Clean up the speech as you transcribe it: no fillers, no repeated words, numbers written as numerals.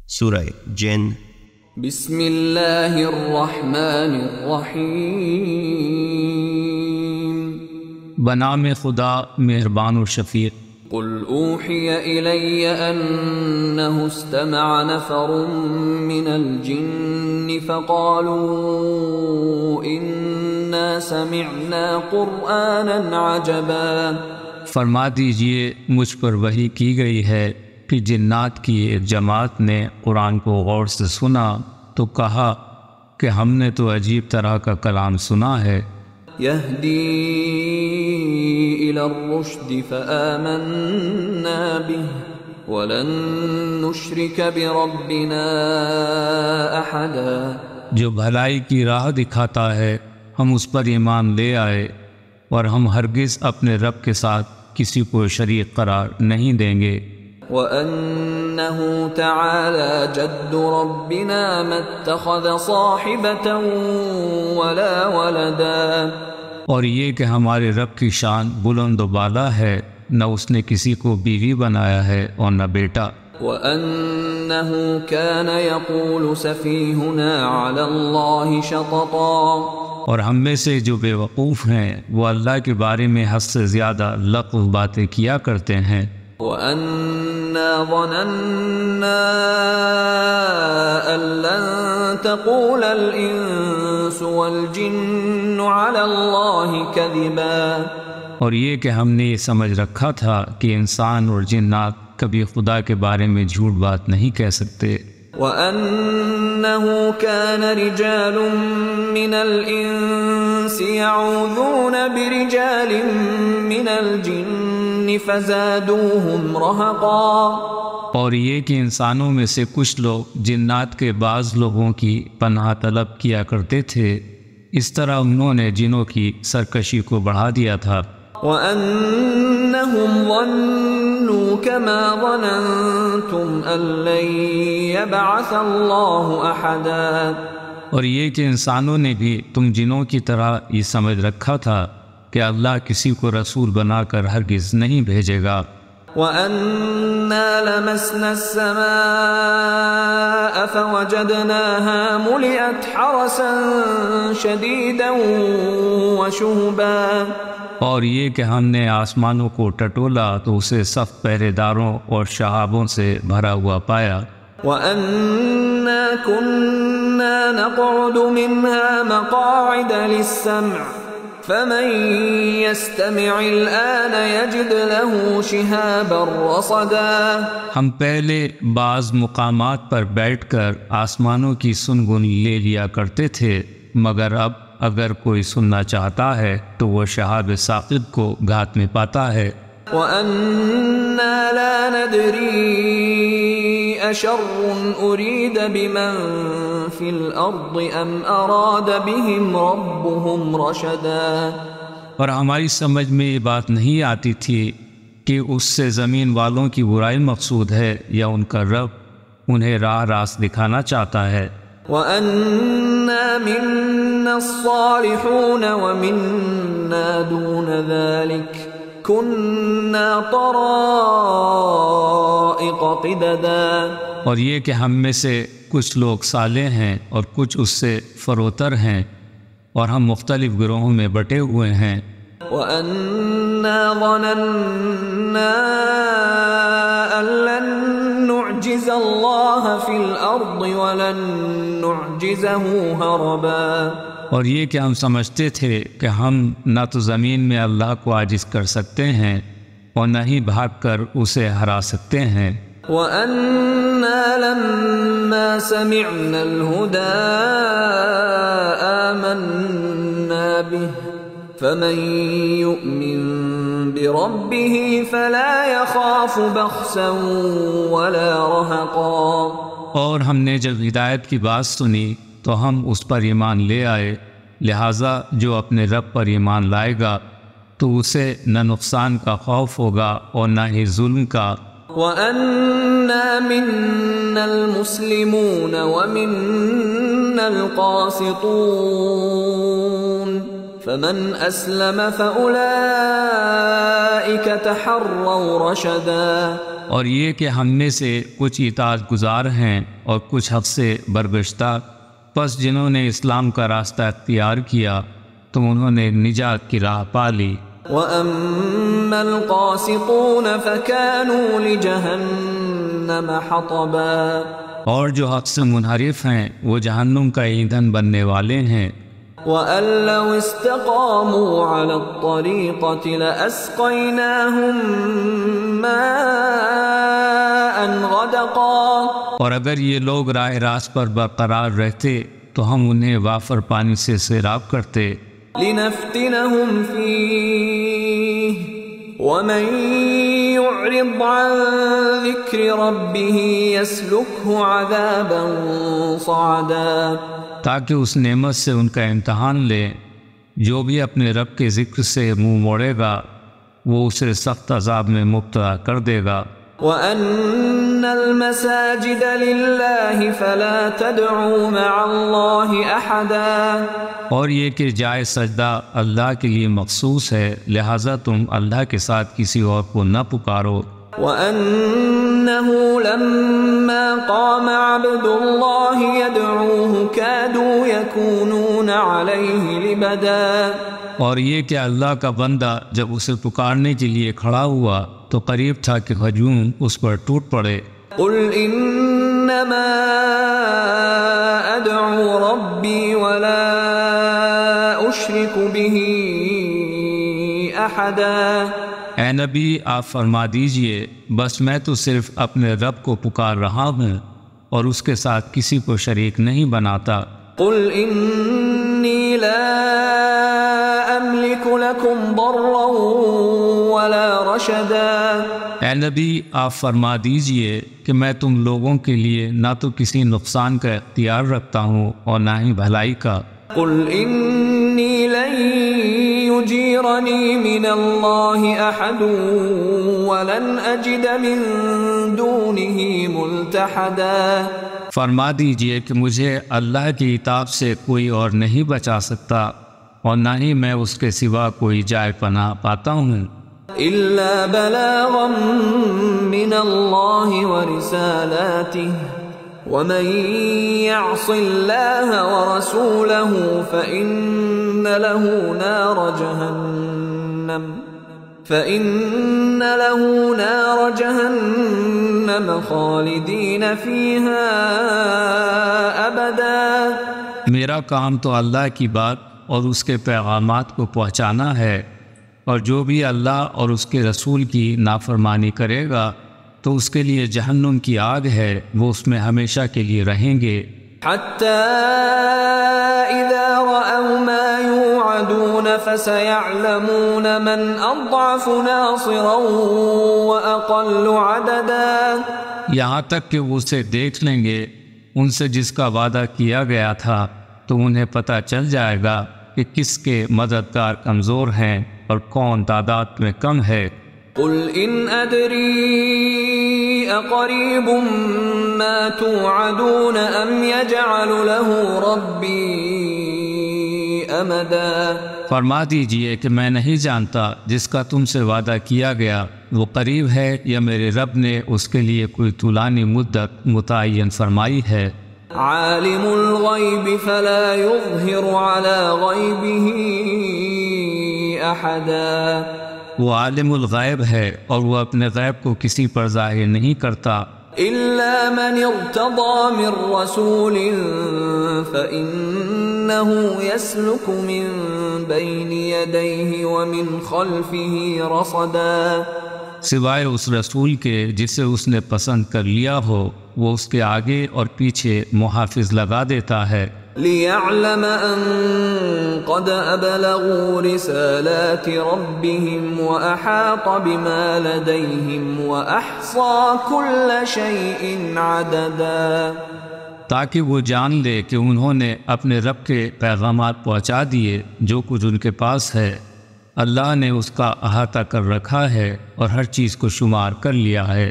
سورہ جن۔ بسم اللہ الرحمن الرحیم، بنام خدا مہربان و شفیق۔ قل اوحی الی انہ استمع نفر من الجن فقالوا انا سمعنا قرآنا عجبا۔ فرما دیجئے مجھ پر وحی کی گئی ہے کہ جنات کی ایک جماعت نے قرآن کو غور سے سنا تو کہا کہ ہم نے تو عجیب طرح کا کلام سنا ہے۔ یہدی الی الرشد فآمنا به ولن نشرک بربنا احدا۔ جو بھلائی کی راہ دکھاتا ہے ہم اس پر ایمان لے آئے اور ہم ہرگز اپنے رب کے ساتھ کسی کو شریک قرار نہیں دیں گے۔ وَأَنَّهُ تَعَالَى جَدُّ رَبِّنَا مَا اتَّخَذَ صَاحِبَةً وَلَا وَلَدًا۔ اور یہ کہ ہمارے رب کی شان بلند و بالا ہے، نہ اس نے کسی کو بیوی بنایا ہے اور نہ بیٹا۔ وَأَنَّهُ كَانَ يَقُولُ سَفِيهُنَا عَلَى اللَّهِ شَطَطًا۔ اور ہم میں سے جو بے وقوف ہیں وہ اللہ کے بارے میں حد سے زیادہ لغو باتیں کیا کرتے ہیں۔ وَأَنَّا ظَنَنَّا أَن لَّن تَقُولَ الْإِنسُ وَالْجِنُّ عَلَى اللَّهِ كَذِبًا۔ اور یہ کہ ہم نے یہ سمجھ رکھا تھا کہ انسان اور جنات کبھی خدا کے بارے میں جھوٹ بات نہیں کہہ سکتے۔ وَأَنَّهُ كَانَ رِجَالٌ مِّنَ الْإِنسِ يَعُوذُونَ بِرِجَالٍ مِّنَ الْجِنِّ فَزَادُوهُمْ رَهَقًا۔ اور یہ کہ انسانوں میں سے کچھ لوگ جنات کے بعض لوگوں کی پناہ طلب کیا کرتے تھے، اس طرح انہوں نے جنوں کی سرکشی کو بڑھا دیا تھا۔ وَأَنَّهُمْ ظَنُّوا كَمَا ظَنَنْتُمْ أَن لَّن يَبْعَثَ اللَّهُ أَحَدًا۔ اور یہ کہ انسانوں نے بھی تم جنوں کی طرح یہ سمجھ رکھا تھا کہ اللہ کسی کو رسول بنا کر ہرگز نہیں بھیجے گا۔ وَأَنَّا لَمَسْنَا السَّمَاءَ فَوَجَدْنَاهَا مُلِئَتْ حَرَسًا شَدِيدًا وَشُهُبًا۔ اور یہ کہ ہم نے آسمانوں کو ٹٹولا تو اسے سخت پہرے داروں اور شہابوں سے بھرا ہوا پایا۔ وَأَنَّا كُنَّا نَقْعُدُ مِنْهَا مَقَاعِدَ لِلسَّمْعِ فَمَن يَسْتَمِعِ الْآنَ يَجِدْ لَهُ شِهَابًا رَّصَدًا۔ ہم پہلے بعض مقامات پر بیٹھ کر آسمانوں کی سنگنی لے لیا کرتے تھے، مگر اب اگر کوئی سننا چاہتا ہے تو وہ شہاب ثاقب کو گھات میں پاتا ہے۔ وَأَنَّا لَا نَدْرِي أَشَرٌّ أُرِيدَ بِمَن فِي الْأَرْضِ أَمْ أَرَادَ بِهِمْ رَبُّهُمْ رَشَدًا۔ اور ہماری سمجھ میں یہ بات نہیں آتی تھی کہ اس سے زمین والوں کی برائی مقصود ہے یا ان کا رب انہیں راہ راست دکھانا چاہتا ہے۔ وَأَنَّا مِنَّا الصَّالِحُونَ وَمِنَّا دُونَ ذَلِكَ كُنَّا طَرَائِقَ قِدَدًا۔ اور یہ کہ ہم میں سے کچھ لوگ صالح ہیں اور کچھ اس سے فروتر ہیں، اور ہم مختلف گروہوں میں بٹے ہوئے ہیں۔ وَأَنَّا ظَنَنَّا أَن لَّن نُّعْجِزَ اللَّهَ فِي الْأَرْضِ وَلَن نُّعْجِزَهُ هَرَبًا۔ اور یہ کہ ہم سمجھتے تھے کہ ہم نہ تو زمین میں اللہ کو عاجز کر سکتے ہیں اور نہ ہی بھاگ کر اسے ہرا سکتے ہیں۔ وَأَنَّا لَمَّا سَمِعْنَا الْهُدَىٰ آمَنَّا بِهِ فَمَن يُؤْمِن بِرَبِّهِ فَلَا يَخَافُ بَخْسًا وَلَا رَهَقًا۔ اور ہم نے جب ہدایت کی بات سنی تو ہم اس پر ایمان لے آئے، لہٰذا جو اپنے رب پر ایمان لائے گا تو اسے نہ نقصان کا خوف ہوگا اور نہ ہی ظلم کا۔ وَأَنَّا مِنَّا الْمُسْلِمُونَ وَمِنَّا الْقَاسِطُونَ فمن أسلم فأولئك تحروا رشدا. اور یہ کہ ہم میں سے کچھ اطاعت گزار ہیں اور کچھ حق سے برگشتہ، پس جنہوں نے اسلام کا راستہ اختیار کیا تو انہوں نے نجات کی راہ پا لی. وَأَمَّا الْقَاسِطُونَ فَكَانُوا لِجَهَنَّمَ حَطَبًا. اور جو حق سے منحرف ہیں وہ جہنم کا ایندھن بننے والے ہیں. وَأَن لَّوْ اسْتَقَامُوا عَلَى الطَّرِيقَةِ لَأَسْقَيْنَاهُم مَّاءً غَدَقًا. اور اگر یہ لوگ راہ راست پر برقرار رہتے تو ہم انہیں وافر پانی سے سیراب کرتے. لِنَفْتِنَهُمْ فِيهِ وَمَن يُعْرِضْ عَن ذِكْرِ رَبِّهِ يَسْلُكْهُ عَذَابًا صَعَدًا. تاکہ اس نعمت سے ان کا امتحان لے. جو بھی اپنے رب کے ذکر سے منہ موڑے گا وہ اسے سخت عذاب میں مبتلا کر دے گا. وَأَنَّ الْمَسَاجِدَ لِلَّهِ فَلَا تَدْعُوا مَعَ اللَّهِ أَحَدًا. اور یہ کہ جائے سجدہ اللہ کے لیے مخصوص ہے، لہٰذا تم اللہ کے ساتھ کسی اور کو نہ پکارو. وَأَنَّهُ لَمَّا قَامَ عَبْدُ اللَّهِ يَدْعُوهُ كَادُوا يَكُونُونَ عَلَيْهِ لِبَدًا. اور یہ کہ اللہ کا بندہ جب اسے پکارنے کے لیے کھڑا ہوا تو قریب تھا کہ ہجوم اس پر ٹوٹ پڑے. قُلْ إِنَّمَا أَدْعُو رَبِّي وَلَا أُشْرِكُ بِهِ أَحَدًا. اے نبی آپ فرما دیجئے بس میں تو صرف اپنے رب کو پکار رہا ہوں اور اس کے ساتھ کسی کو شریک نہیں بناتا. قُلْ إِنِّي لَا أَمْلِكُ لَكُمْ ضَرًّا وَلَا رَشَدًا. اے نبی آپ فرما دیجئے کہ میں تم لوگوں کے لیے نہ تو کسی نقصان کا اختیار رکھتا ہوں اور نہ ہی بھلائی کا. قُلْ إِنِّي لَن يُجِيرَنِي مِنَ اللَّهِ أَحَدٌ وَلَنْ أَجِدَ مِن دُونِهِ مُلْتَحَدًا. فرما دیجئے کہ مجھے اللہ کی اطاعت سے کوئی اور نہیں بچا سکتا اور نہ ہی میں اس کے سوا کوئی جائے پناہ پاتا ہوں. إِلَّا بَلَاغًا مِّنَ اللَّهِ وَرِسَالَاتِهِ وَمَن يَعْصِ اللَّهَ وَرَسُولَهُ فَإِنَّ لَهُ نَارَ جَهَنَّمَ خَالِدِينَ فِيهَا أَبَدًا. میرا کام تو اللہ کی بات اور اس کے پیغامات کو پہنچانا ہے، اور جو بھی اللہ اور اس کے رسول کی نافرمانی کرے گا تو اس کے لیے جہنم کی آگ ہے، وہ اس میں ہمیشہ کے لیے رہیں گے. حَتَّى إِذَا رَأَوْا مَا يُوعَدُونَ فَسَيَعْلَمُونَ مَنْ أَضْعَفُ نَاصِرًا وَأَقَلُّ عَدَدًا. یہاں تک کہ وہ اسے دیکھ لیں گے، ان سے جس کا وعدہ کیا گیا تھا، تو انہیں پتہ چل جائے گا کہ کس کے مددگار کمزور ہیں اور کون تعداد میں کم ہے. قُلْ إِنْ أَدْرِي أَقَرِيبٌ مَّا تُوعَدُونَ أَمْ يَجْعَلُ لَهُ رَبِّي أَمَدًا. فرما دیجئے کہ میں نہیں جانتا جس کا تم سے وعدہ کیا گیا وہ قریب ہے یا میرے رب نے اس کے لیے کوئی طولانی مدت متعین فرمائی ہے. عالم الغیب فلا يظہر على غیبه احدا. وہ عالم الغیب ہے اور وہ اپنے غیب کو کسی پر ظاہر نہیں کرتا. الا من ارتضى من رسول فإنه يسلك من بين يديه ومن خلفه رصدا. سوائے اس رسول کے جسے اس نے پسند کر لیا ہو، وہ اس کے آگے اور پیچھے محافظ لگا دیتا ہے. لِيَعْلَمَ أَن قَدْ أَبْلَغُوا رِسَالَاتِ رَبِّهِمْ وَأَحَاطَ بِمَا لَدَيْهِمْ وَأَحْصَى كُلَّ شَيْءٍ عَدَدًا. تاکہ وہ جان لے کہ انہوں نے اپنے رب کے پیغامات پہنچا دیے، جو کچھ ان کے پاس ہے اللہ نے اس کا احاطہ کر رکھا ہے اور ہر چیز کو شمار کر لیا ہے.